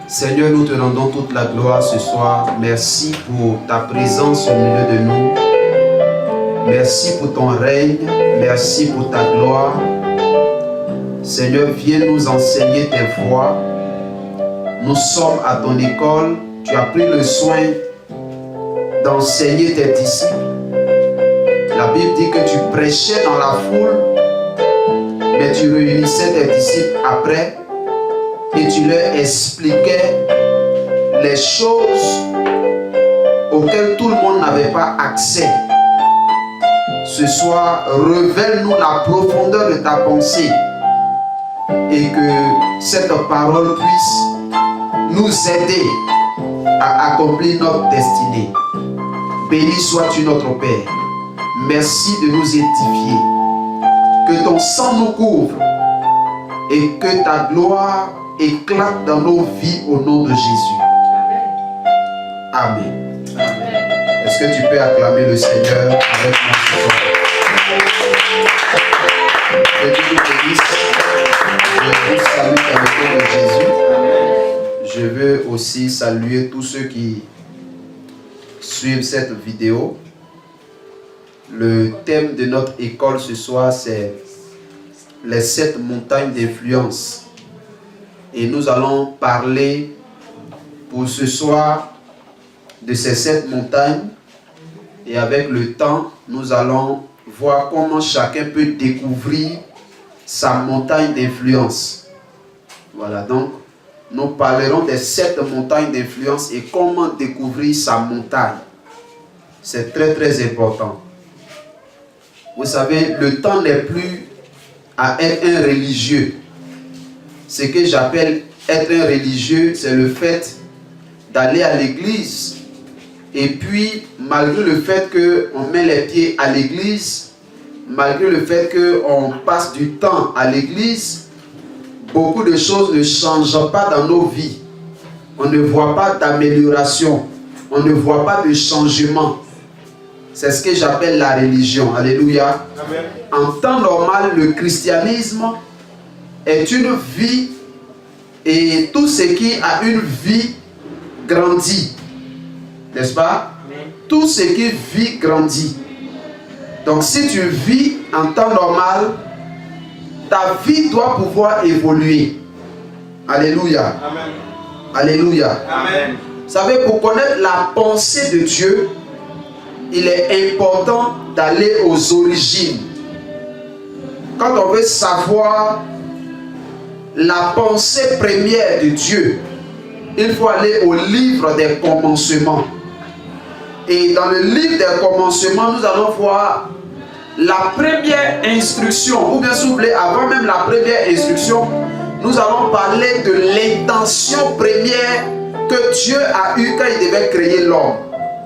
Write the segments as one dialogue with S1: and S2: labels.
S1: Seigneur, nous te rendons toute la gloire ce soir. Merci pour ta présence au milieu de nous. Merci pour ton règne. Merci pour ta gloire. Seigneur, viens nous enseigner tes voies. Nous sommes à ton école. Tu as pris le soin d'enseigner tes disciples. La Bible dit que tu prêchais dans la foule, mais tu réunissais tes disciples après et tu leur expliquais les choses auxquelles tout le monde n'avait pas accès. Ce soir, révèle-nous la profondeur de ta pensée et que cette parole puisse nous aider à accomplir notre destinée. Béni sois-tu notre Père. Merci de nous édifier. Que ton sang nous couvre et que ta gloire éclate dans nos vies au nom de Jésus. Amen. Amen. Est-ce que tu peux acclamer le Seigneur avec moi ce soir? Que Dieu te bénisse. Je vous salue dans le nom de Jésus. Je veux aussi saluer tous ceux qui suivent cette vidéo. Le thème de notre école ce soir, c'est les 7 montagnes d'influence. Et nous allons parler pour ce soir de ces 7 montagnes. Et avec le temps, nous allons voir comment chacun peut découvrir sa montagne d'influence. Voilà, donc nous parlerons des 7 montagnes d'influence et comment découvrir sa montagne. C'est très très important. Vous savez, le temps n'est plus à être un religieux. Ce que j'appelle être un religieux, c'est le fait d'aller à l'église et puis, malgré le fait qu'on met les pieds à l'église, malgré le fait qu'on passe du temps à l'église, beaucoup de choses ne changent pas dans nos vies. On ne voit pas d'amélioration, on ne voit pas de changement. C'est ce que j'appelle la religion. Alléluia. Amen. En temps normal, le christianisme est une vie et tout ce qui a une vie grandit. N'est-ce pas? Amen. Tout ce qui vit grandit. Donc si tu vis en temps normal, ta vie doit pouvoir évoluer. Alléluia. Amen. Alléluia. Amen. Vous savez, pour connaître la pensée de Dieu, il est important d'aller aux origines. Quand on veut savoir la pensée première de Dieu, il faut aller au livre des commencements. Et dans le livre des commencements, nous allons voir la première instruction, ou bien s'il vous plaît, avant même la première instruction, nous allons parler de l'intention première que Dieu a eue quand il devait créer l'homme.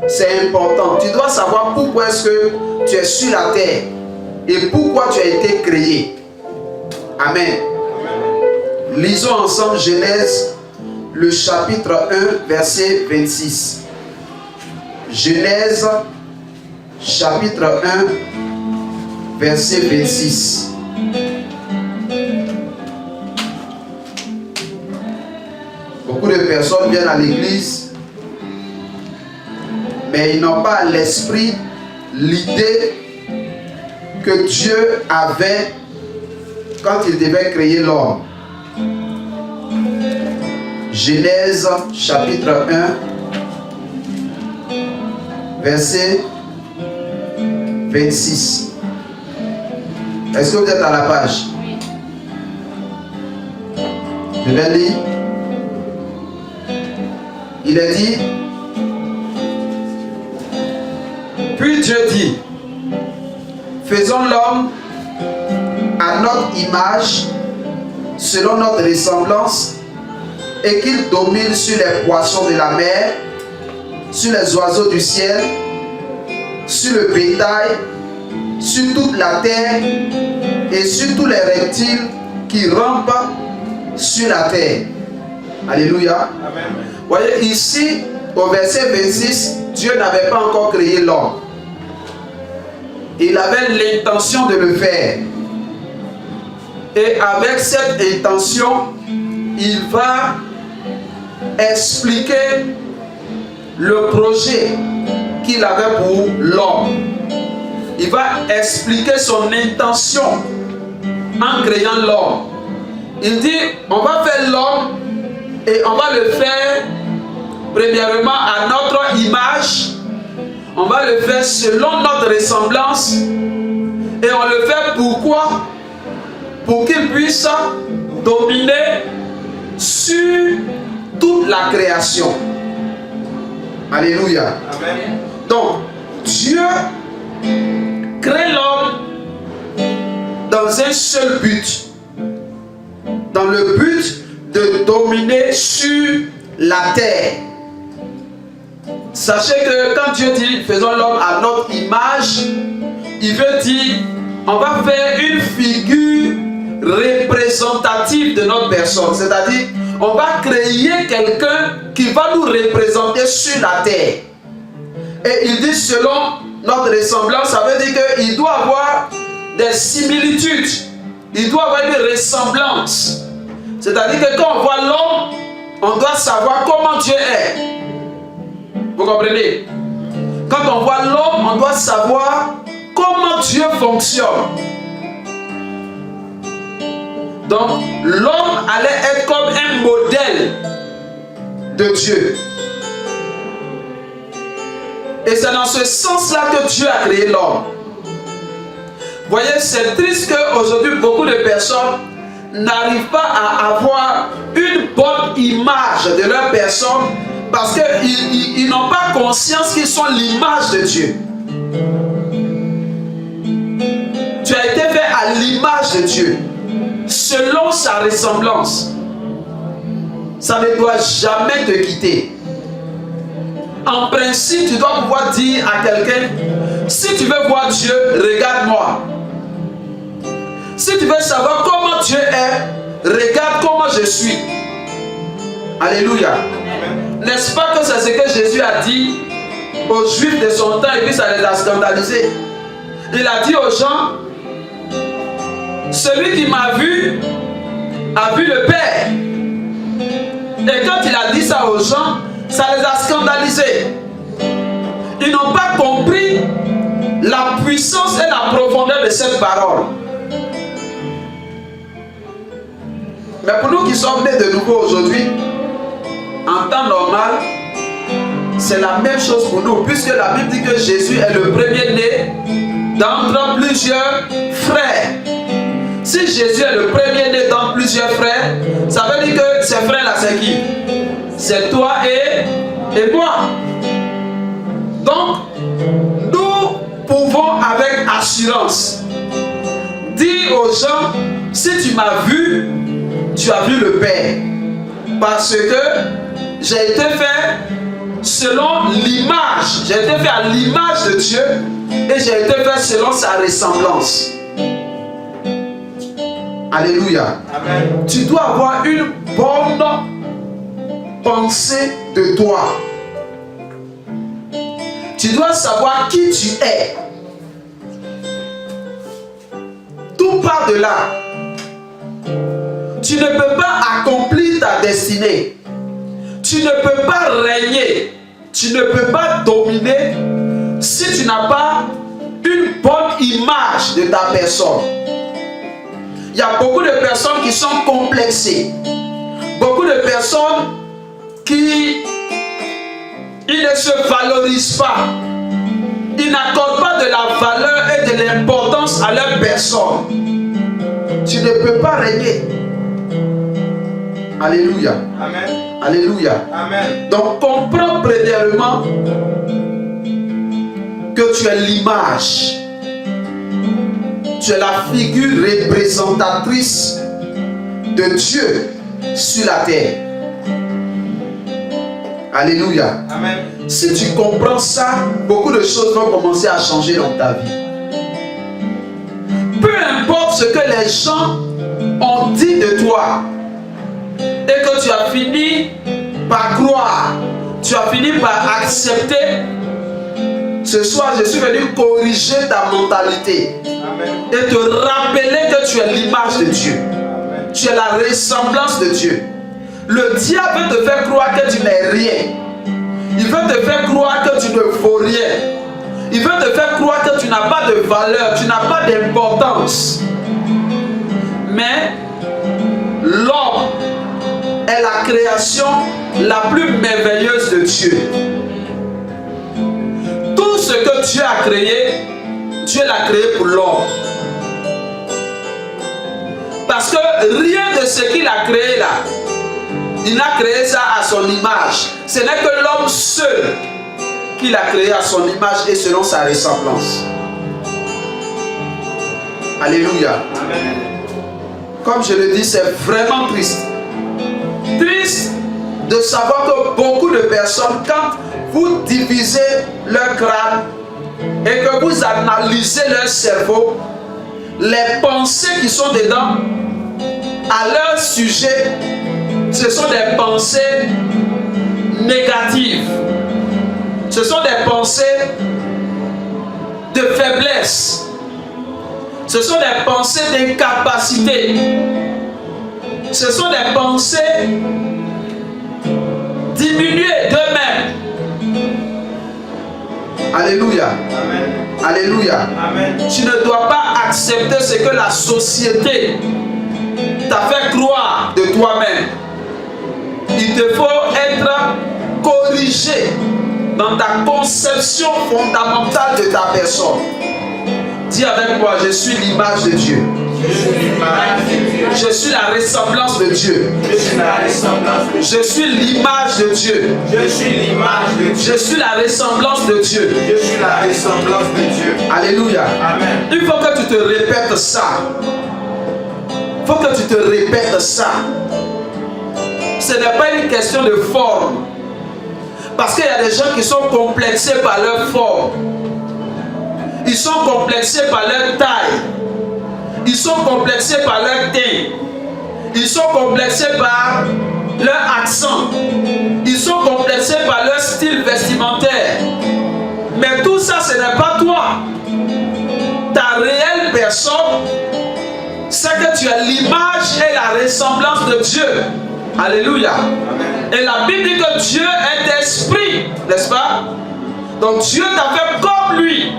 S1: C'est important. Tu dois savoir pourquoi est-ce que tu es sur la terre et pourquoi tu as été créé. Amen. Amen. Lisons ensemble Genèse, le chapitre 1, verset 26. Genèse, chapitre 1, verset 26. Beaucoup de personnes viennent à l'église, mais ils n'ont pas à l'esprit l'idée que Dieu avait quand il devait créer l'homme. Genèse chapitre 1, verset 26. Est-ce que vous êtes à la page? Je vais lire. Il est dit: puis Dieu dit, faisons l'homme à notre image, selon notre ressemblance, et qu'il domine sur les poissons de la mer, sur les oiseaux du ciel, sur le bétail, sur toute la terre et sur tous les reptiles qui rampent sur la terre. Alléluia. Amen. Voyez ici, au verset 26, Dieu n'avait pas encore créé l'homme. Il avait l'intention de le faire. Et avec cette intention, il va
S2: expliquer le projet qu'il avait pour l'homme. Il va expliquer son intention en créant l'homme. Il dit, on va faire l'homme et on va le faire premièrement à notre image. On va le faire selon notre ressemblance. Et on le fait pourquoi? Pour qu'il puisse dominer sur toute la création. Alléluia. Amen. Donc, Dieu crée l'homme dans un seul but. Dans le but de dominer sur la terre. Sachez que quand Dieu dit faisons l'homme à notre image, il veut dire on va faire une figure représentative de notre personne. C'est-à-dire on va créer quelqu'un qui va nous représenter sur la terre. Et il dit selon notre ressemblance, ça veut dire qu'il doit avoir des similitudes. Il doit avoir une ressemblance. C'est-à-dire que quand on voit l'homme, on doit savoir comment Dieu est. Vous comprenez? Quand on voit l'homme, on doit savoir comment Dieu fonctionne. Donc, l'homme allait être comme un modèle de Dieu. Et c'est dans ce sens-là que Dieu a créé l'homme. Vous voyez, c'est triste qu'aujourd'hui, beaucoup de personnes n'arrivent pas à avoir une bonne image de leur personne parce qu'ils n'ont pas conscience qu'ils sont l'image de Dieu. Tu as été fait à l'image de Dieu, selon sa ressemblance. Ça ne doit jamais te quitter. En principe, tu dois pouvoir dire à quelqu'un, si tu veux voir Dieu, regarde-moi. Si tu veux savoir comment Dieu est, regarde comment je suis. Alléluia. N'est-ce pas que c'est ce que Jésus a dit aux Juifs de son temps et puis ça les a scandalisés? Il a dit aux gens, celui qui m'a vu a vu le Père. Et quand il a dit ça aux gens, ça les a scandalisés. Ils n'ont pas compris la puissance et la profondeur de cette parole. Mais pour nous qui sommes nés de nouveau aujourd'hui, en temps normal, c'est la même chose pour nous, puisque la Bible dit que Jésus est le premier-né d'entre plusieurs frères. Si Jésus est le premier-né dans plusieurs frères, ça veut dire que ces frères-là, c'est qui? C'est toi et moi. Donc, nous pouvons avec assurance dire aux gens, si tu m'as vu, tu as vu le Père. Parce que j'ai été fait selon l'image. J'ai été fait à l'image de Dieu et j'ai été fait selon sa ressemblance. Alléluia. Amen. Tu dois avoir une bonne pensée de toi. Tu dois savoir qui tu es. Tout part de là. Tu ne peux pas accomplir ta destinée. Tu ne peux pas régner. Tu ne peux pas dominer si tu n'as pas une bonne image de ta personne. Il y a beaucoup de personnes qui sont complexées. Beaucoup de personnes qui ne se valorisent pas. Ils n'accordent pas de la valeur et de l'importance à leur personne. Tu ne peux pas régner. Alléluia. Amen. Alléluia. Amen. Donc comprends premièrement que tu es l'image. Tu es la figure représentatrice de Dieu sur la terre. Alléluia. Amen. Si tu comprends ça, beaucoup de choses vont commencer à changer dans ta vie. Peu importe ce que les gens ont dit de toi et que tu as fini par croire, tu as fini par accepter, ce soir je suis venu corriger ta mentalité. Amen. Et te rappeler que tu es l'image de Dieu. Amen. Tu es la ressemblance de Dieu. Le diable veut te faire croire que tu n'es rien. Il veut te faire croire que tu ne vaux rien. Il veut te faire croire que tu n'as pas de valeur, tu n'as pas d'importance. Mais l'homme est la création la plus merveilleuse de Dieu. Tout ce que Dieu a créé, Dieu l'a créé pour l'homme. Parce que rien de ce qu'il a créé là, il a créé ça à son image. Ce n'est que l'homme seul qu'il a créé à son image et selon sa ressemblance. Alléluia. Amen. Comme je le dis, c'est vraiment triste. Triste de savoir que beaucoup de personnes, quand vous divisez leur crâne et que vous analysez leur cerveau, les pensées qui sont dedans, à leur sujet, ce sont des pensées négatives. Ce sont des pensées de faiblesse. Ce sont des pensées d'incapacité. Ce sont des pensées diminuées d'eux-mêmes. Alléluia. Amen. Alléluia. Amen. Tu ne dois pas accepter ce que la société t'a fait croire de toi-même. Il te faut être corrigé dans ta conception fondamentale de ta personne. Dis avec moi, je suis l'image de Dieu. Je suis la ressemblance de Dieu. Je suis l'image de Dieu. Je suis l'image de Dieu. Je suis la ressemblance de Dieu. Je suis la ressemblance de Dieu. Alléluia. Amen. Il faut que tu te répètes ça. Il faut que tu te répètes ça. Ce n'est pas une question de forme. Parce qu'il y a des gens qui sont complexés par leur forme. Ils sont complexés par leur taille. Ils sont complexés par leur teint. Ils sont complexés par leur accent. Ils sont complexés par leur style vestimentaire. Mais tout ça, ce n'est pas toi. Ta réelle personne, c'est que tu as l'image et la ressemblance de Dieu. Alléluia. Amen. Et la Bible dit que Dieu est esprit, n'est-ce pas? Donc Dieu t'a fait comme lui.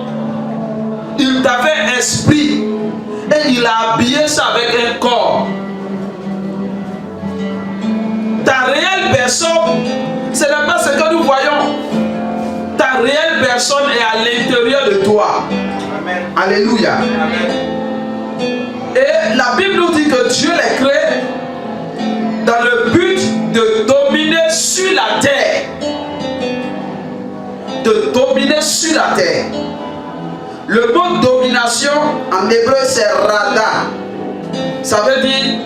S2: Il t'a fait esprit. Et il a habillé ça avec un corps. Ta réelle personne, ce n'est pas ce que nous voyons. Ta réelle personne est à l'intérieur de toi. Amen. Alléluia. Amen. Et la Bible nous dit que Dieu les crée dans le but de dominer sur la terre. De dominer sur la terre. Le mot domination en hébreu c'est rada. Ça veut dire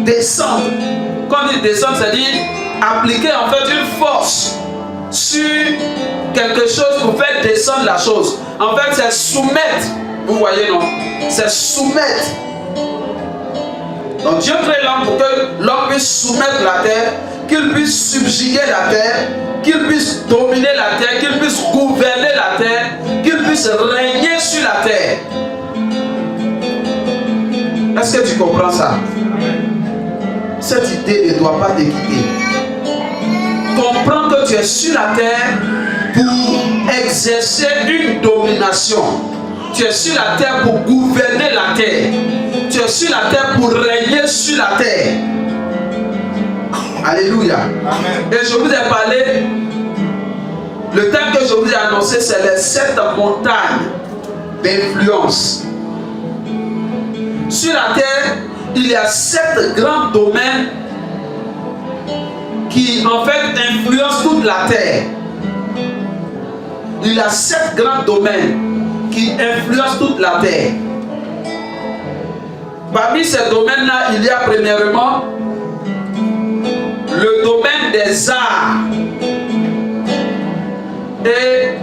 S2: descendre. Quand on dit descendre, ça veut dire appliquer en fait une force sur quelque chose pour faire descendre la chose. En fait c'est soumettre. Vous voyez non? C'est soumettre. Donc Dieu crée l'homme pour que l'homme puisse soumettre la terre, qu'il puisse subjuguer la terre, qu'il puisse dominer la terre, qu'il puisse gouverner la terre, qu'il puisse régner sur la terre. Est-ce que tu comprends ça? Cette idée ne doit pas te quitter. Comprends que tu es sur la terre pour exercer une domination. Tu es sur la terre pour gouverner la terre. Tu es sur la terre pour régner sur la terre. Alléluia. Amen. Et je vous ai parlé, le thème que je vous ai annoncé, c'est les 7 montagnes d'influence. Sur la terre, il y a 7 grands domaines qui en fait influencent toute la terre. Il y a 7 grands domaines qui influencent toute la terre. Parmi ces domaines-là, il y a premièrement le domaine des arts et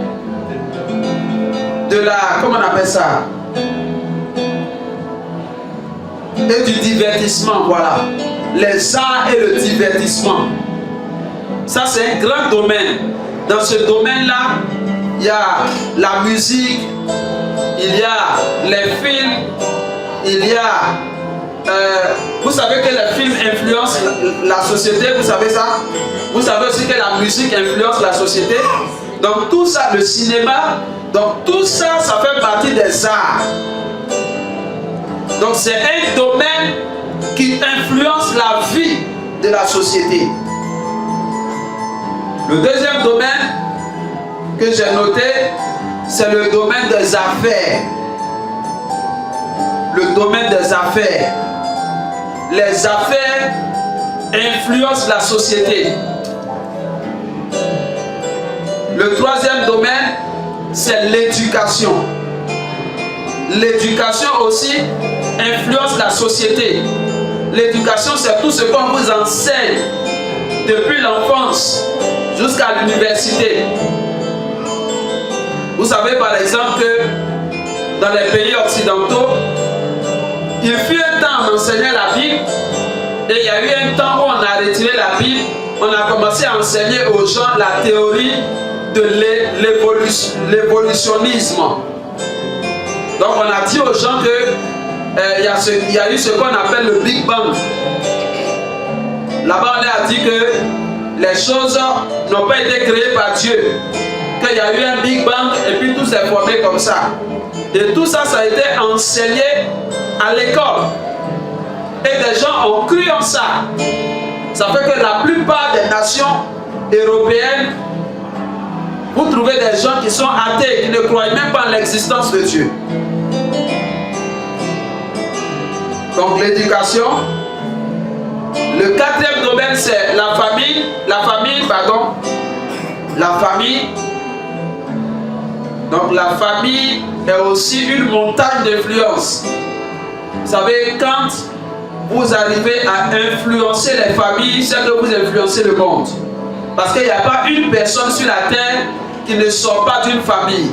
S2: de la, comment on appelle ça? Et du divertissement, voilà. Les arts et le divertissement. Ça, c'est un grand domaine. Dans ce domaine-là, il y a la musique, il y a les films, il y a vous savez que les films influencent la société, vous savez ça? Vous savez aussi que la musique influence la société. Donc tout ça, le cinéma, donc tout ça, ça fait partie des arts. Donc c'est un domaine qui influence la vie de la société. Le deuxième domaine que j'ai noté, c'est le domaine des affaires. Le domaine des affaires. Les affaires influencent la société. Le troisième domaine, c'est l'éducation. L'éducation aussi influence la société. L'éducation, c'est tout ce qu'on vous enseigne depuis l'enfance jusqu'à l'université. Vous savez par exemple que dans les pays occidentaux, il fut un temps on enseignait la Bible et il y a eu un temps où on a retiré la Bible, on a commencé à enseigner aux gens la théorie de l'évolutionnisme. Donc on a dit aux gens que il y a eu ce qu'on appelle le Big Bang. Là-bas on a dit que les choses n'ont pas été créées par Dieu, qu'il y a eu un Big Bang et puis tout s'est formé comme ça. Et tout ça, ça a été enseigné à l'école. Et des gens ont cru en ça. Ça fait que la plupart des nations européennes, vous trouvez des gens qui sont athées, qui ne croient même pas en l'existence de Dieu. Donc l'éducation. Le quatrième domaine, c'est la famille. La famille. Donc la famille est aussi une montagne d'influence. Vous savez, quand vous arrivez à influencer les familles, c'est que vous influencez le monde. Parce qu'il n'y a pas une personne sur la terre qui ne sort pas d'une famille.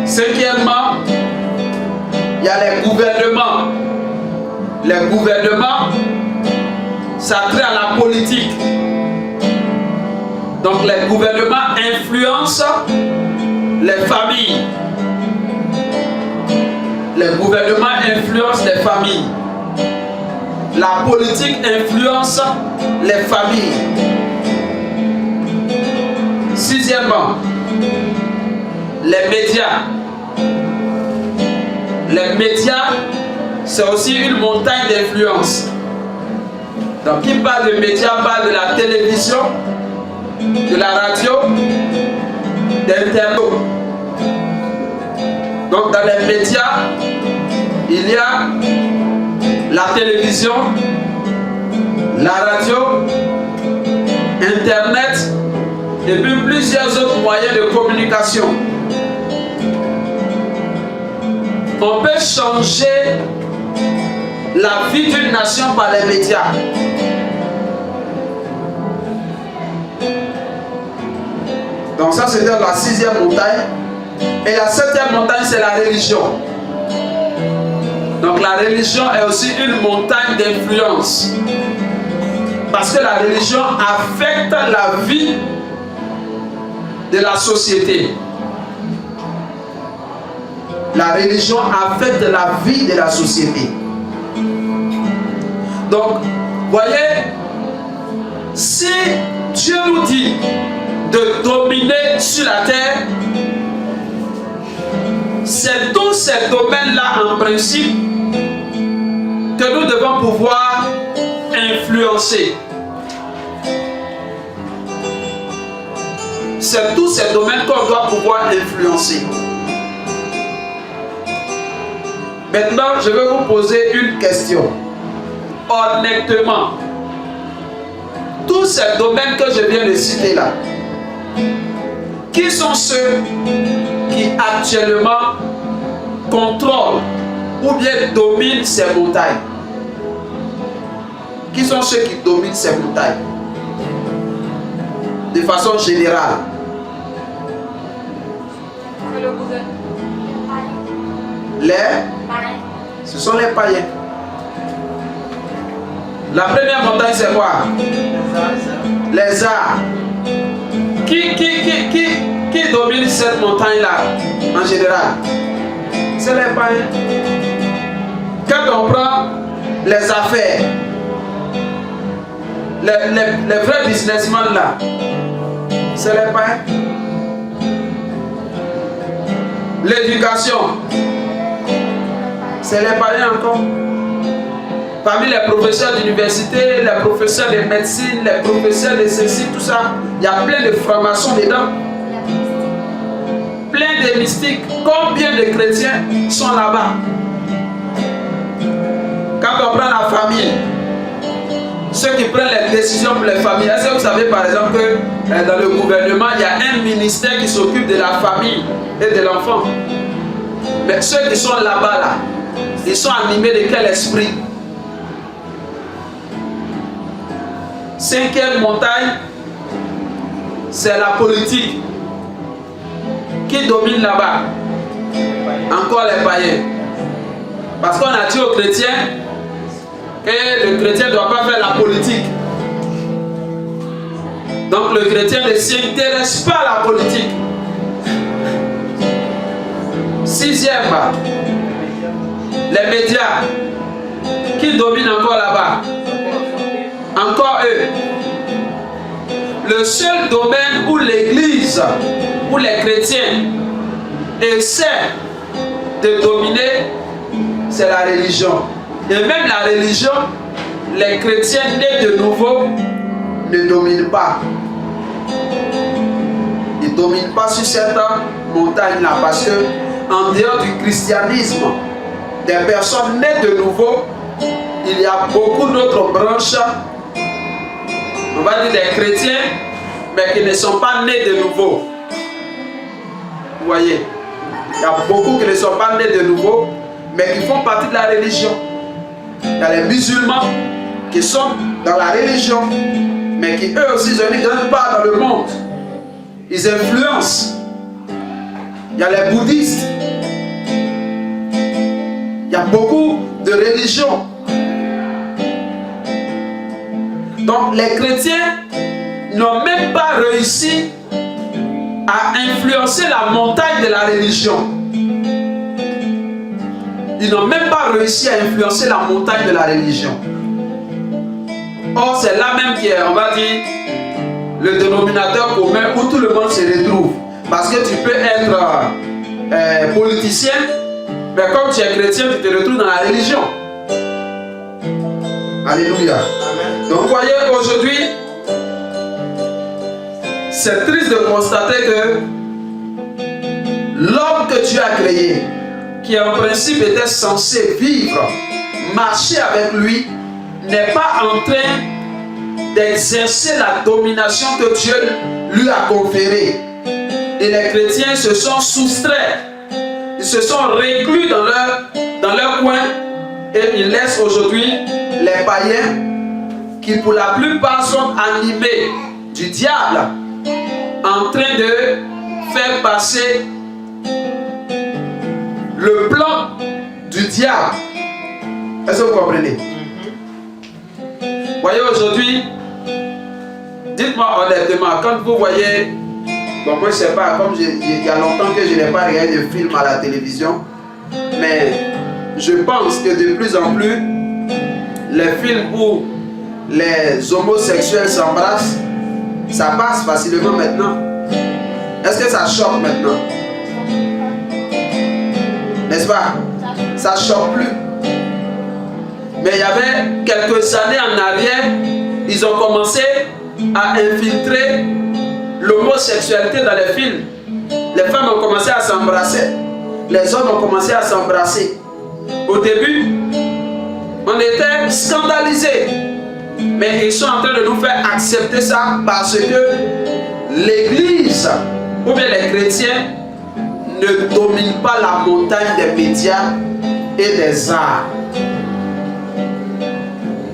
S2: Cinquièmement, il y a les gouvernements. Les gouvernements, ça trait à la politique. Donc les gouvernements influencent les familles. Les gouvernements influencent les familles. La politique influence les familles. Sixièmement, les médias. Les médias, c'est aussi une montagne d'influence. Donc qui parle de médias parle de la télévision, de la radio, d'Internet. Donc dans les médias, il y a la télévision, la radio, Internet et puis plusieurs autres moyens de communication. On peut changer la vie d'une nation par les médias. Donc ça c'est la sixième montagne. Et la septième montagne c'est la religion. Donc la religion est aussi une montagne d'influence. Parce que la religion affecte la vie de la société. La religion affecte la vie de la société. Donc, voyez, si Dieu nous dit de dominer sur la terre, c'est tous ces domaines-là en principe que nous devons pouvoir influencer. C'est tous ces domaines qu'on doit pouvoir influencer. Maintenant, je vais vous poser une question. Honnêtement, tous ces domaines que je viens de citer là, qui sont ceux qui actuellement contrôlent ou bien dominent ces montagnes? Qui sont ceux qui dominent ces montagnes? De façon générale.
S3: Le gouvernement.
S2: Ce sont les païens. La première montagne c'est quoi? Les arts. Qui domine cette montagne là en général? C'est c'est les païens. Quand on prend les affaires, les vrais businessmen là, c'est les païens. L'éducation, c'est les païens encore. Parmi les professeurs d'université, les professeurs de médecine, les professeurs de ceci, tout ça, il y a plein de formations dedans. Plein de mystiques. Combien de chrétiens sont là-bas? Quand on prend la famille, ceux qui prennent les décisions pour les familles, est-ce que vous savez par exemple que dans le gouvernement, il y a un ministère qui s'occupe de la famille et de l'enfant? Mais ceux qui sont là-bas, là, ils sont animés de quel esprit? Cinquième montagne, c'est la politique. Qui domine là-bas? Encore les païens. Parce qu'on a dit aux chrétiens que le chrétien ne doit pas faire la politique. Donc le chrétien ne s'intéresse pas à la politique. Sixième, les médias. Qui domine encore là-bas? Encore eux. Le seul domaine où l'Église, où les chrétiens essaient de dominer, c'est la religion. Et même la religion, les chrétiens nés de nouveau ne dominent pas. Ils ne dominent pas sur cette montagne-là parce que en dehors du christianisme, des personnes nées de nouveau, il y a beaucoup d'autres branches, on va dire des chrétiens, mais qui ne sont pas nés de nouveau. Vous voyez, il y a beaucoup qui ne sont pas nés de nouveau, mais qui font partie de la religion. Il y a les musulmans qui sont dans la religion, mais qui eux aussi ne grandent pas dans le monde. Ils influencent. Il y a les bouddhistes. Il y a beaucoup de religions. Donc les chrétiens n'ont même pas réussi à influencer la montagne de la religion. Ils n'ont même pas réussi à influencer la montagne de la religion. Or, c'est là même qui est, on va dire, le dénominateur commun où tout le monde se retrouve. Parce que tu peux être politicien, mais comme tu es chrétien, tu te retrouves dans la religion. Alléluia. Amen. Donc, vous voyez, aujourd'hui, c'est triste de constater que l'homme que Dieu a créé, qui en principe était censé vivre, marcher avec lui, n'est pas en train d'exercer la domination que Dieu lui a conférée. Et les chrétiens se sont soustraits, ils se sont reclus dans leur coin et ils laissent aujourd'hui les païens qui pour la plupart sont animés du diable en train de faire passer le plan du diable. Est-ce que vous comprenez? Voyez aujourd'hui, dites-moi honnêtement, quand vous voyez, bon moi je sais pas, comme il y a longtemps que je n'ai pas regardé de film à la télévision, mais je pense que de plus en plus, les films où les homosexuels s'embrassent, ça passe facilement maintenant. Est-ce que ça choque maintenant? N'est-ce pas? Ça choque plus. Mais il y avait quelques années en arrière, ils ont commencé à infiltrer l'homosexualité dans les films. Les femmes ont commencé à s'embrasser. Les hommes ont commencé à s'embrasser. Au début, on était scandalisés. Mais ils sont en train de nous faire accepter ça parce que l'Église ou bien les chrétiens ne dominent pas la montagne des médias et des arts.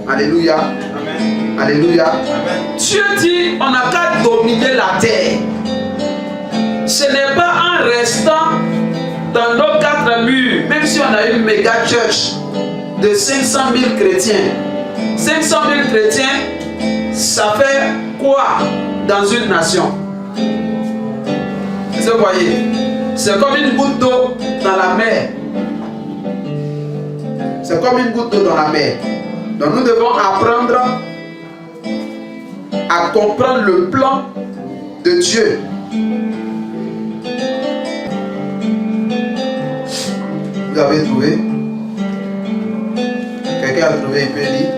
S2: Alléluia. Amen. Alléluia. Amen. Dieu dit, on n'a qu'à dominer la terre. Ce n'est pas en restant dans nos quatre murs, même si on a une méga church de 500 000 chrétiens. 500 000 chrétiens, ça fait quoi dans une nation? Vous voyez, c'est comme une goutte d'eau dans la mer.
S1: C'est comme une goutte d'eau dans la mer. Donc nous devons apprendre à comprendre le plan de Dieu. Vous avez trouvé? Quelqu'un a trouvé, il peut lire.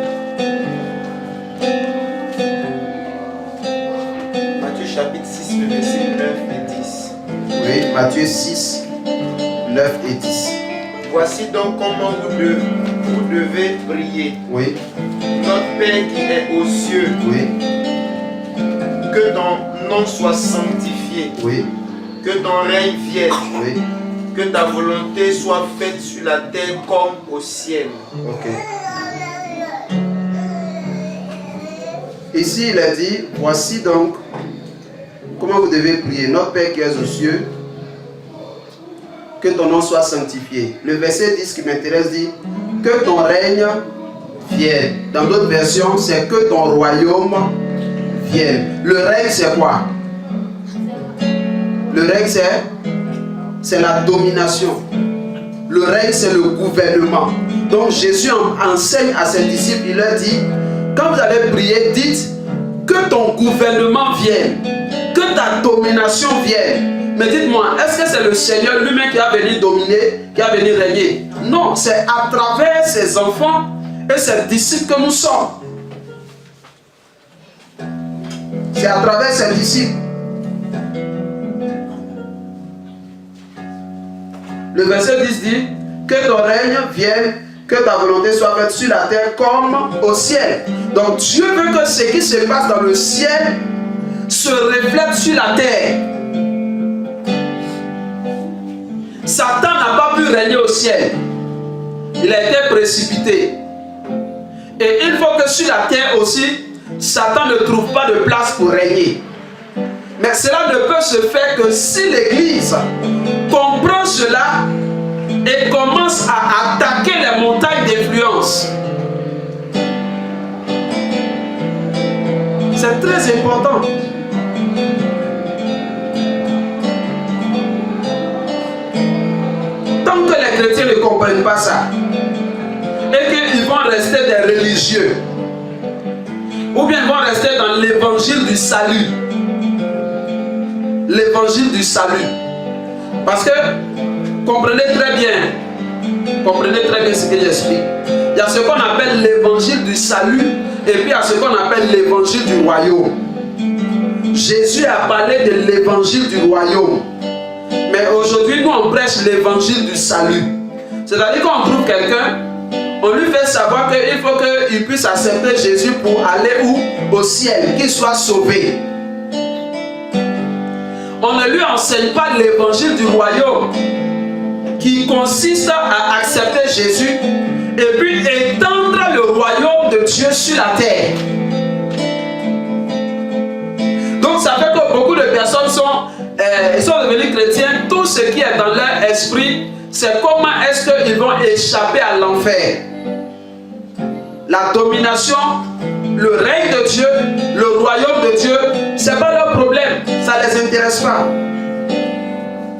S3: Matthieu chapitre 6, le verset 9 et 10.
S1: Oui, Matthieu 6, 9 et 10.
S3: Voici donc comment vous devez prier.
S1: Oui,
S3: Notre Père qui est aux cieux,
S1: oui,
S3: que ton nom soit sanctifié,
S1: oui,
S3: que ton règne vienne,
S1: oui.
S3: que ta volonté soit faite sur la terre comme au ciel.
S1: Ok. Ici, il a dit, voici donc comment vous devez prier. Notre Père qui est aux cieux, que ton nom soit sanctifié. Le verset 10 qui m'intéresse dit, que ton règne vienne. Dans d'autres versions, c'est que ton royaume vienne. Le règne, c'est quoi? Le règne, c'est la domination. Le règne, c'est le gouvernement. Donc Jésus enseigne à ses disciples, il leur dit, quand vous allez prier, dites que ton gouvernement vienne, que ta domination vienne. Mais dites-moi, est-ce que c'est le Seigneur lui-même qui a venu dominer, qui a venu régner? Non, c'est à travers ses enfants et ses disciples que nous sommes. C'est à travers ses disciples. Le verset 10 dit, que ton règne vienne, que ta volonté soit faite sur la terre comme au ciel. Donc Dieu veut que ce qui se passe dans le ciel se reflète sur la terre. Satan n'a pas pu régner au ciel. Il a été précipité. Et il faut que sur la terre aussi, Satan ne trouve pas de place pour régner. Mais cela ne peut se faire que si l'Église comprend cela et commence à attaquer les montagnes d'influence. C'est très important. Tant que les chrétiens ne comprennent pas ça, et qu'ils vont rester des religieux, ou bien ils vont rester dans l'évangile du salut. L'évangile du salut. Parce que, comprenez très bien ce que j'explique. Il y a ce qu'on appelle l'évangile du salut, et puis il y a ce qu'on appelle l'évangile du royaume. Jésus a parlé de l'évangile du royaume. Mais aujourd'hui, nous on prêche l'évangile du salut. C'est-à-dire qu'on trouve quelqu'un, on lui fait savoir qu'il faut qu'il puisse accepter Jésus pour aller où? Au ciel, qu'il soit sauvé. On ne lui enseigne pas l'évangile du royaume qui consiste à accepter Jésus et puis étendre le royaume de Dieu sur la terre. Donc ça fait que beaucoup de personnes sont devenues chrétiennes. Tout ce qui est dans leur esprit, c'est comment est-ce qu'ils vont échapper à l'enfer. La domination, le règne de Dieu, le royaume de Dieu, ce n'est pas leur problème. Ça ne les intéresse pas.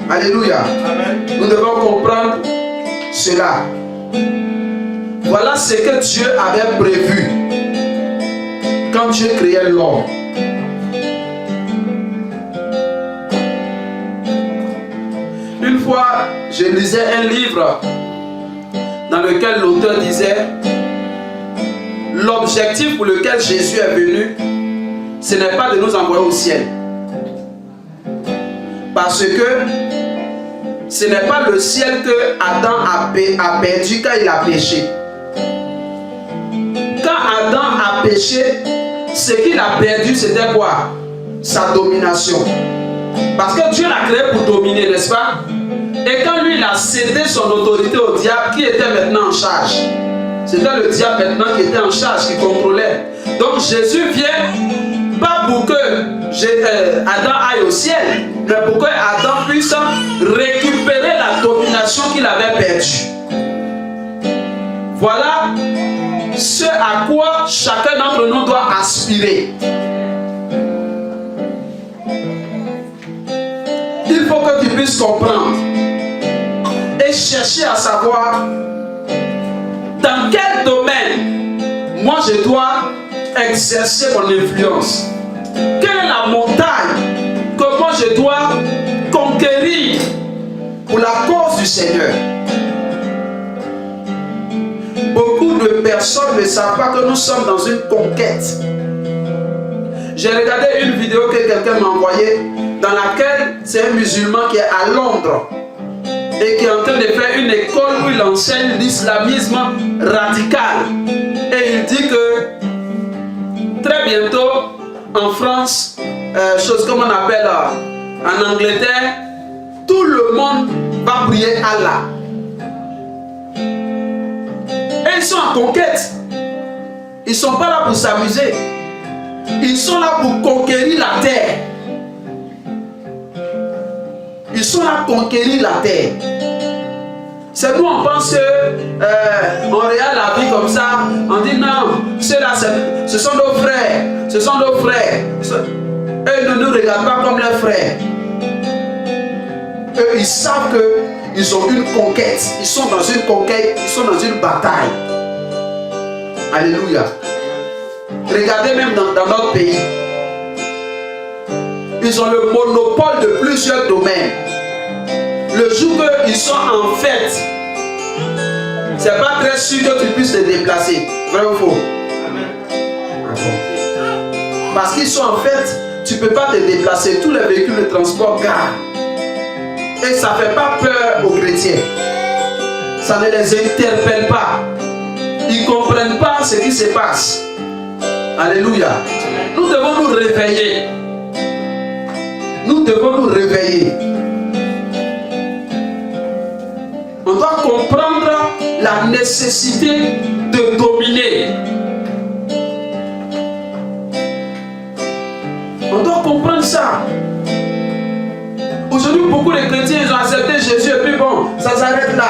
S1: Alléluia.
S3: Amen.
S1: Nous devons comprendre cela. Voilà ce que Dieu avait prévu quand Dieu créait l'homme. Une fois, je lisais un livre dans lequel l'auteur disait l'objectif pour lequel Jésus est venu, ce n'est pas de nous envoyer au ciel. Parce que ce n'est pas le ciel que Adam a perdu quand il a péché. Quand Adam a péché, ce qu'il a perdu, c'était quoi? Sa domination. Parce que Dieu l'a créé pour dominer, n'est-ce pas? Et quand lui, il a cédé son autorité au diable, qui était maintenant en charge? C'était le diable maintenant qui était en charge, qui contrôlait. Donc Jésus vient, pas pour que Adam aille au ciel, mais pour que Adam puisse récupérer la domination qu'il avait perdue. Voilà ce à quoi chacun d'entre nous doit aspirer. Il faut que tu puisses comprendre et chercher à savoir
S2: dans quel domaine moi je dois exercer mon influence? Quelle est la montagne que moi je dois conquérir pour la cause du Seigneur? Beaucoup de personnes ne savent pas que nous sommes dans une conquête. J'ai regardé une vidéo que quelqu'un m'a envoyée dans laquelle c'est un musulman qui est à Londres et qui est en train de faire une école où il enseigne l'islamisme radical. Et il dit que très bientôt en France, chose comme on appelle en Angleterre, tout le monde va prier Allah. Et ils sont en conquête. Ils ne sont pas là pour s'amuser. Ils sont là pour conquérir la terre. Ils sont là pour conquérir la terre. C'est nous, on pense qu'on regarde la vie comme ça. On dit non, ceux-là, ce sont nos frères. Ce sont nos frères. Eux ne nous regardent pas comme leurs frères. Eux, ils savent qu'ils ont une conquête. Ils sont dans une conquête. Ils sont dans une bataille. Alléluia. Regardez même dans notre pays. Ils ont le monopole de plusieurs domaines. Le jour qu'ils sont en fête, c'est pas très sûr que tu puisses te déplacer. Vrai ou faux? Parce qu'ils sont en fête, tu ne peux pas te déplacer. Tous les véhicules de transport garent. Et ça ne fait pas peur aux chrétiens. Ça ne les interpelle pas. Ils ne comprennent pas ce qui se passe. Alléluia. Nous devons nous réveiller. Nous devons nous réveiller. On doit comprendre la nécessité de dominer. On doit comprendre ça. Aujourd'hui, beaucoup de chrétiens ils ont accepté Jésus et puis bon, ça s'arrête là.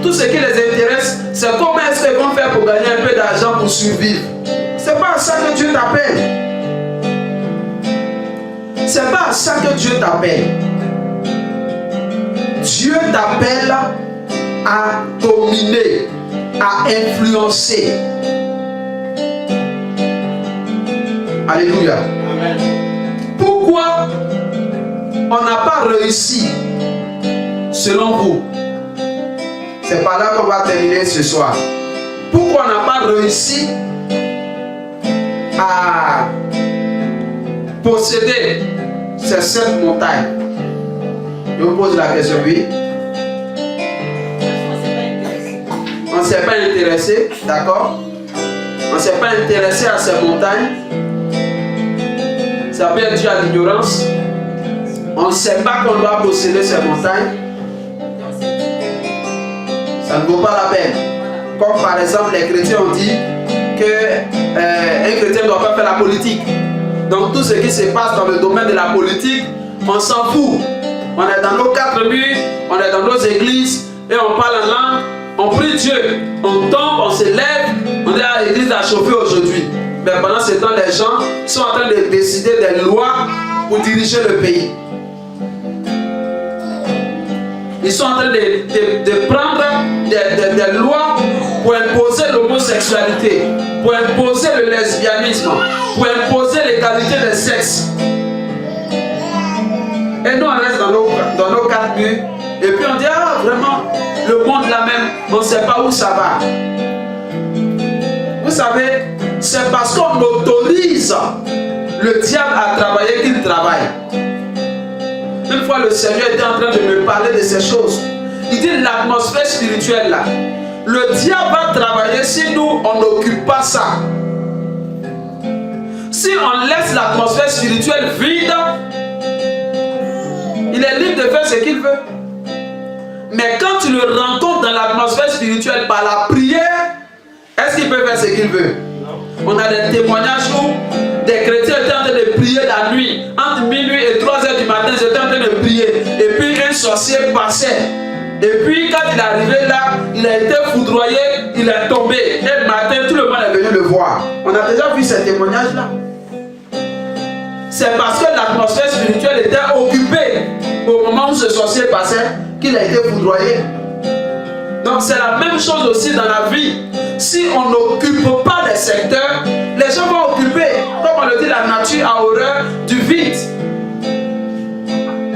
S2: Tout ce qui les intéresse, c'est comment est-ce qu'ils vont faire pour gagner un peu d'argent pour survivre. C'est pas à ça que Dieu t'appelle. C'est pas à ça que Dieu t'appelle. Dieu t'appelle à dominer, à influencer. Alléluia. Amen. Pourquoi on n'a pas réussi selon vous? C'est par là qu'on va terminer ce soir. Pourquoi on n'a pas réussi à posséder ces 7 montagnes? Je vous pose la question, oui. On ne s'est pas intéressé, d'accord? On ne s'est pas intéressé à ces montagnes. Ça peut être dû à l'ignorance. On ne sait pas qu'on doit posséder ces montagnes. Ça ne vaut pas la peine. Comme par exemple, les chrétiens ont dit qu'un chrétien ne doit pas faire la politique. Donc tout ce qui se passe dans le domaine de la politique, on s'en fout. On est dans nos 4 murs, on est dans nos églises et on parle en langue, on prie Dieu, on tombe, on se lève, on dit à l'église à chauffer aujourd'hui. Mais pendant ce temps, les gens sont en train de décider des lois pour diriger le pays. Ils sont en train de prendre des lois pour imposer l'homosexualité, pour imposer le lesbianisme, pour imposer l'égalité des sexes. Et nous, on reste dans nos 4 murs. Et puis on dit, ah vraiment, le monde là même, on ne sait pas où ça va. Vous savez, c'est parce qu'on autorise le diable à travailler qu'il travaille. Une fois le Seigneur était en train de me parler de ces choses. Il dit l'atmosphère spirituelle là. Le diable va travailler si nous on n'occupe pas ça. Si on laisse l'atmosphère spirituelle vide, il est libre de faire ce qu'il veut. Mais quand tu le rencontres dans l'atmosphère spirituelle par la prière, est-ce qu'il peut faire ce qu'il veut? On a des témoignages où des chrétiens étaient en train de prier la nuit. Entre minuit et 3h du matin, ils étaient en train de prier. Et puis un sorcier passait. Et puis quand il est arrivé là, il a été foudroyé, il est tombé. Et le matin, tout le monde est venu le voir. On a déjà vu ces témoignages-là. C'est parce que l'atmosphère spirituelle était occupée au moment où ce sorcier passait qu'il a été foudroyé. Donc c'est la même chose aussi dans la vie. Si on n'occupe pas les secteurs, les gens vont occuper. Comme on le dit, la nature a horreur du vide.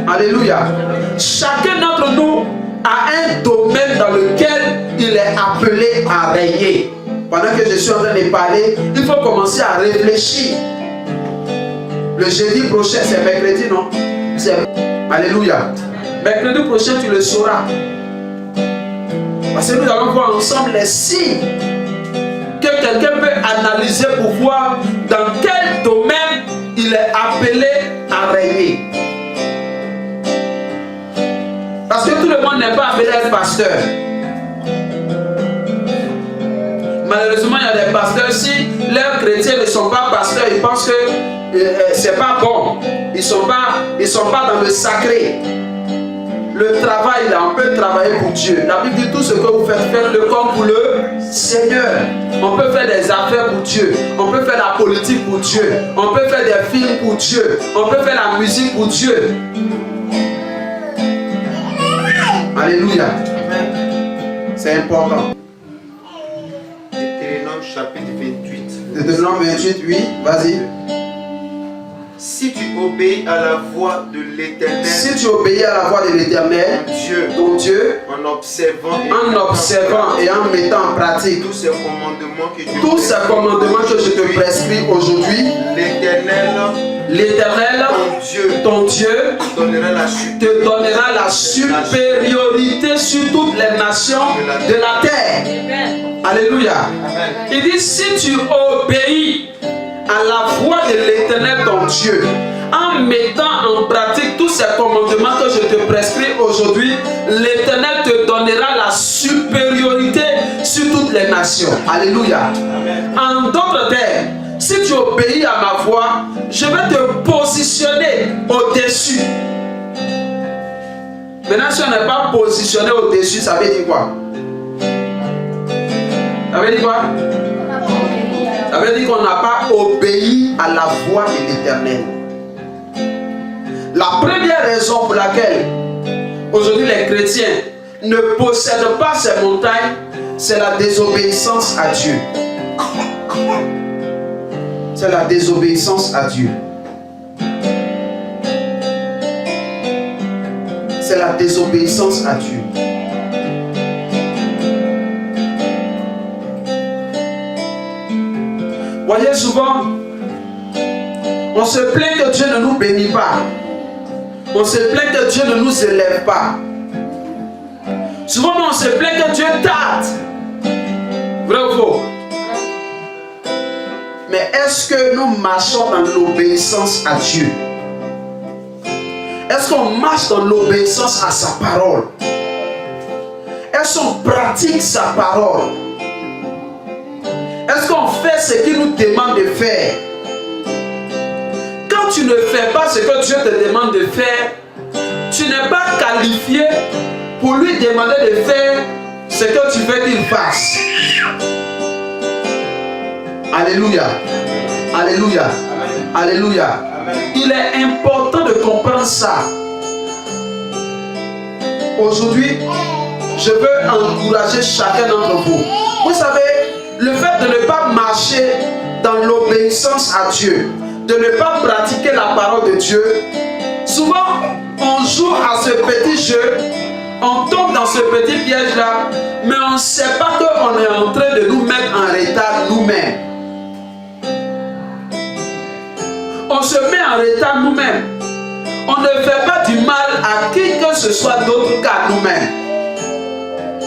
S2: Alléluia. Chacun d'entre nous a un domaine dans lequel il est appelé à régner. Pendant que je suis en train de parler, il faut commencer à réfléchir. Le jeudi prochain, c'est mercredi, non? Alléluia. Mercredi prochain, tu le sauras. Parce que nous allons voir ensemble les signes que quelqu'un peut analyser pour voir dans quel domaine il est appelé à régner. Parce que tout le monde n'est pas appelé à être pasteur. Malheureusement, il y a des pasteurs, si leurs chrétiens ne sont pas pasteurs, ils pensent que c'est pas bon. Ils sont pas dans le sacré. Le travail là, on peut travailler pour Dieu. La Bible dit tout ce que vous faites, faites-le comme pour le Seigneur. On peut faire des affaires pour Dieu. On peut faire la politique pour Dieu. On peut faire des films pour Dieu. On peut faire la musique pour Dieu. Alléluia. C'est important.
S3: Deutéronome chapitre 28.
S1: Deutéronome 28, oui, vas-y.
S3: Si tu obéis à la voix de l'Éternel,
S1: Si tu obéis à la voix de l'Éternel, ton Dieu, en observant et en mettant en pratique
S3: tous ces commandements que je te
S1: prescris aujourd'hui,
S3: l'Éternel,
S1: ton Dieu,
S3: te donnera la
S2: supériorité sur toutes les nations de la terre. Alléluia.
S3: Amen.
S2: Il dit, si tu obéis à la voix de l'Éternel ton Dieu, en mettant en pratique tous ces commandements que je te prescris aujourd'hui, l'Éternel te donnera la supériorité sur toutes les nations. Alléluia.
S3: Amen.
S2: En d'autres termes, si tu obéis à ma voix, je vais te positionner au-dessus. Maintenant, si on n'est pas positionné au-dessus, ça veut dire quoi? Ça veut dire quoi? Ça veut dire qu'on n'a pas obéi à la voix de l'Éternel. La première raison pour laquelle aujourd'hui les chrétiens ne possèdent pas ces montagnes, c'est la désobéissance à Dieu. C'est la désobéissance à Dieu. C'est la désobéissance à Dieu. Voyez, souvent, on se plaint que Dieu ne nous bénit pas. On se plaint que Dieu ne nous élève pas. Souvent, on se plaint que Dieu tarde. Vrai ou faux? Mais est-ce que nous marchons dans l'obéissance à Dieu? Est-ce qu'on marche dans l'obéissance à sa parole? Est-ce qu'on pratique sa parole? Est-ce qu'on fait ce qu'il nous demande de faire? Quand tu ne fais pas ce que Dieu te demande de faire, tu n'es pas qualifié pour lui demander de faire ce que tu veux qu'il fasse. Alléluia. Alléluia. Alléluia. Il est important de comprendre ça. Aujourd'hui, je veux encourager chacun d'entre vous. Vous savez, le fait de ne pas marcher dans l'obéissance à Dieu, de ne pas pratiquer la parole de Dieu, souvent on joue à ce petit jeu, on tombe dans ce petit piège là, mais on ne sait pas qu'on est en train de nous mettre en retard nous-mêmes. On se met en retard nous-mêmes. On ne fait pas du mal à qui que ce soit d'autre qu'à nous-mêmes.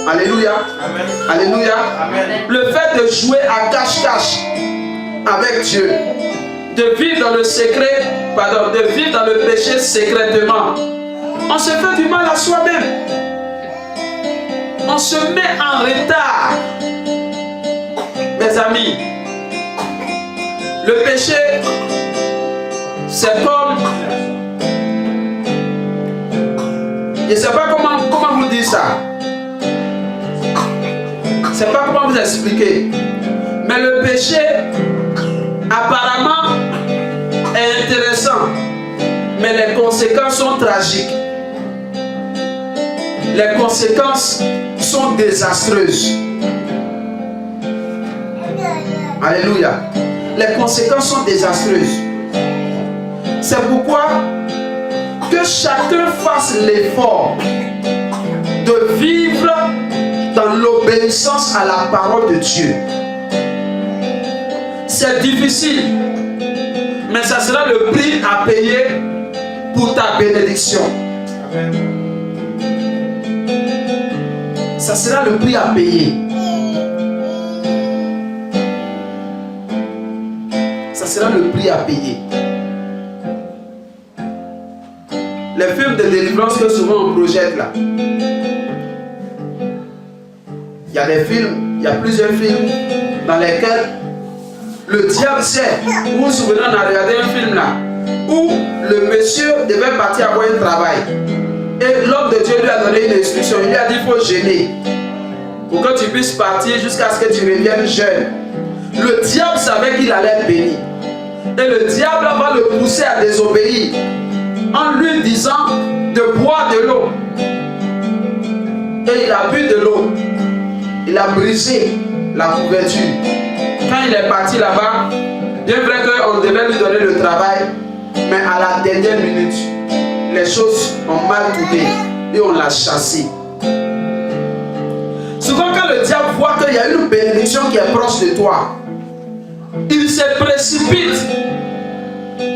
S2: Alléluia.
S3: Amen.
S2: Alléluia.
S3: Amen.
S2: Le fait de jouer à cache-cache avec Dieu, de vivre dans le secret, pardon, de vivre dans le péché secrètement, on se fait du mal à soi-même. On se met en retard. Mes amis, le péché, c'est comme... Je ne sais pas comment vous dire ça. Je ne sais pas comment vous expliquer. Mais le péché, apparemment, est intéressant. Mais les conséquences sont tragiques. Les conséquences sont désastreuses. Alléluia. Les conséquences sont désastreuses. C'est pourquoi que chacun fasse l'effort de vivre dans l'obéissance à la parole de Dieu. C'est difficile, mais ça sera le prix à payer pour ta bénédiction. Ça sera le prix à payer. Ça sera le prix à payer. Les films de délivrance que souvent on projette là. Il y a des films, il y a plusieurs films dans lesquels le diable sait. Vous vous souvenez, on a regardé un film là où le monsieur devait partir avoir un travail. Et l'homme de Dieu lui a donné une instruction. Il lui a dit il faut jeûner pour que tu puisses partir jusqu'à ce que tu reviennes jeune. Le diable savait qu'il allait être béni. Et le diable va le pousser à désobéir en lui disant de boire de l'eau. Et il a bu de l'eau. Il a brisé la couverture. Quand il est parti là-bas, bien vrai qu'on devait lui donner le travail, mais à la dernière minute, les choses ont mal tourné et on l'a chassé. Souvent quand le diable voit qu'il y a une bénédiction qui est proche de toi, il se précipite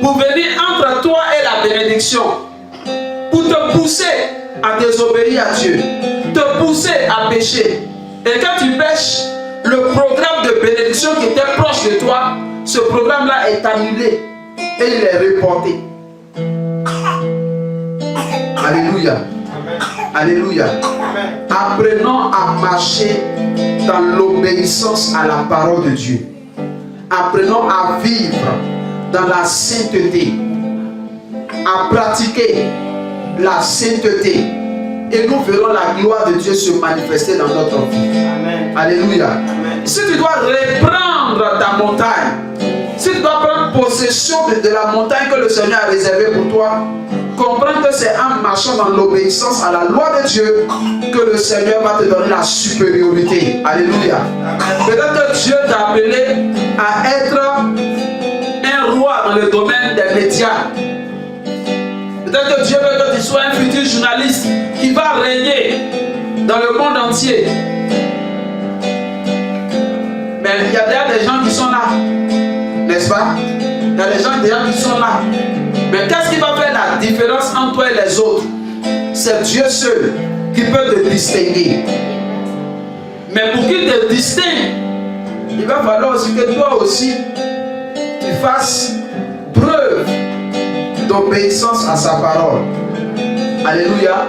S2: pour venir entre toi et la bénédiction, pour te pousser à désobéir à Dieu, te pousser à pécher. Et quand tu pêches, le programme de bénédiction qui était proche de toi, ce programme-là est annulé et il est reporté. Alléluia. Amen. Alléluia. Amen. Apprenons à marcher dans l'obéissance à la parole de Dieu. Apprenons à vivre dans la sainteté, à pratiquer la sainteté. Et nous verrons la gloire de Dieu se manifester dans notre vie. Amen. Alléluia. Amen. Si tu dois reprendre ta montagne, si tu dois prendre possession de la montagne que le Seigneur a réservée pour toi, comprends que c'est en marchant dans l'obéissance à la loi de Dieu que le Seigneur va te donner la supériorité. Alléluia. Peut-être que Dieu t'a appelé à être un roi dans le domaine des médias. Peut-être que Dieu veut que tu sois un futur journaliste qui va régner dans le monde entier. Mais il y a déjà des gens qui sont là, n'est-ce pas? Il y a des gens qui sont là. Mais qu'est-ce qui va faire la différence entre toi et les autres? C'est Dieu seul qui peut te distinguer. Mais pour qu'il te distingue, il va falloir aussi que toi aussi, tu fasses preuve d'obéissance à sa parole. Alléluia.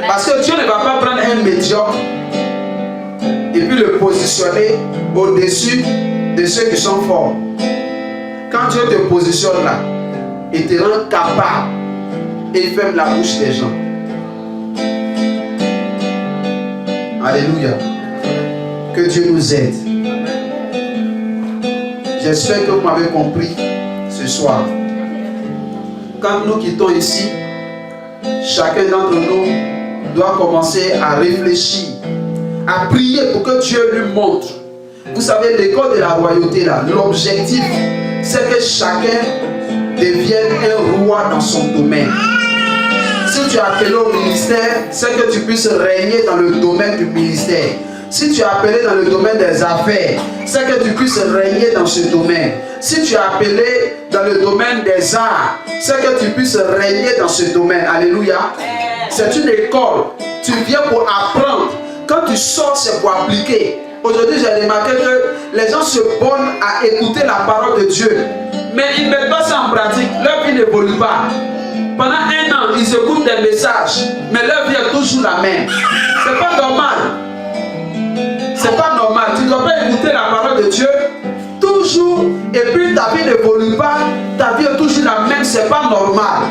S2: Parce que Dieu ne va pas prendre un médiocre et puis le positionner au-dessus de ceux qui sont forts. Quand Dieu te positionne là, il te rend capable et il ferme la bouche des gens. Alléluia. Que Dieu nous aide. J'espère que vous m'avez compris ce soir. Quand nous quittons ici, chacun d'entre nous doit commencer à réfléchir, à prier pour que Dieu lui montre. Vous savez, l'école de la royauté, là, l'objectif, c'est que chacun devienne un roi dans son domaine. Si tu es appelé au ministère, c'est que tu puisses régner dans le domaine du ministère. Si tu es appelé dans le domaine des affaires, c'est que tu puisses régner dans ce domaine. Si tu es appelé dans le domaine des arts, c'est que tu puisses régner dans ce domaine. Alléluia. C'est une école. Tu viens pour apprendre. Quand tu sors, c'est pour appliquer. Aujourd'hui, j'ai remarqué que les gens se bornent à écouter la parole de Dieu. Mais ils ne mettent pas ça en pratique. Leur vie n'évolue pas. Pendant un an, ils écoutent des messages. Mais leur vie est toujours la même. C'est pas normal. C'est pas normal. Tu ne dois pas écouter la parole de Dieu toujours. Et puis ta vie n'évolue pas. Ta vie est toujours la même. C'est pas normal.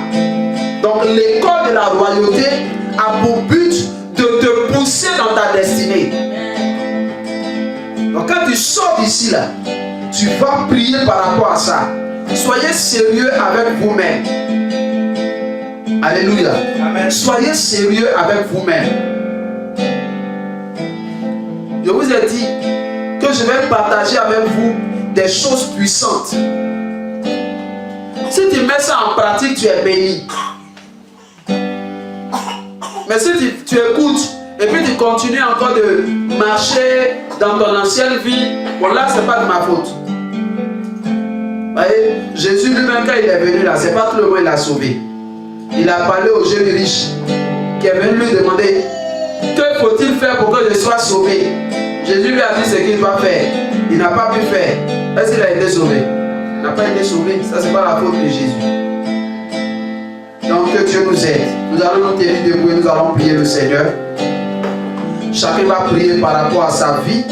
S2: Donc l'école de la royauté a pour but de te pousser dans ta destinée. Donc quand tu sors d'ici là, tu vas prier par rapport à ça. Soyez sérieux avec vous-même. Alléluia. Amen. Soyez sérieux avec vous-même. Je vous ai dit que je vais partager avec vous des choses puissantes. Si tu mets ça en pratique, tu es béni. Mais si tu écoutes et puis tu continues encore de marcher dans ton ancienne vie, bon là, ce n'est pas de ma faute. Vous voyez, Jésus lui-même, quand il est venu là, c'est pas tout le monde il a sauvé. Il a parlé au jeune riche qui est venu lui demander que faut-il faire pour que je sois sauvé. Jésus lui a dit ce qu'il doit faire. Il n'a pas pu faire. Est-ce qu'il a été sauvé? Il n'a pas été sauvé. Ça, c'est pas la faute de Jésus. Donc que Dieu nous aide. Nous allons nous tenir debout et nous allons prier le Seigneur. Chacun va prier par rapport à sa vie.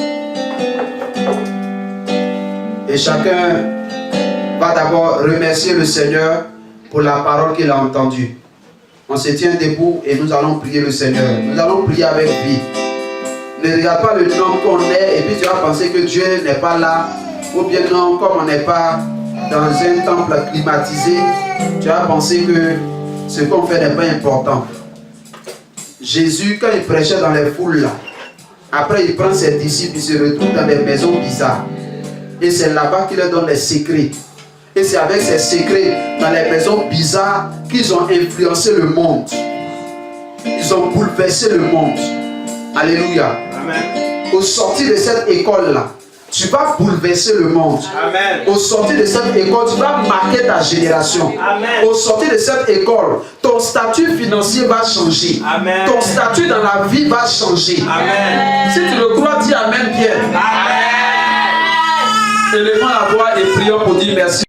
S2: Et chacun va d'abord remercier le Seigneur pour la parole qu'il a entendue. On se tient debout et nous allons prier le Seigneur. Nous allons prier avec vie. Ne regarde pas le nom qu'on est et puis tu vas penser que Dieu n'est pas là. Ou bien non, comme on n'est pas dans un temple climatisé, tu vas penser que ce qu'on fait n'est pas important. Jésus, quand il prêchait dans les foules là, après il prend ses disciples, il se retrouve dans des maisons bizarres. Et c'est là-bas qu'il leur donne les secrets. Et c'est avec ces secrets dans les maisons bizarres qu'ils ont influencé le monde. Ils ont bouleversé le monde. Alléluia. Amen. Au sortir de cette école-là, tu vas bouleverser le monde. Amen. Au sortir de cette école, tu vas marquer ta génération. Amen. Au sortir de cette école, ton statut financier va changer. Amen. Ton statut dans la vie va changer. Amen. Si tu le crois, dis Amen, Pierre. Amen. Élevons la voix et prions pour dire merci.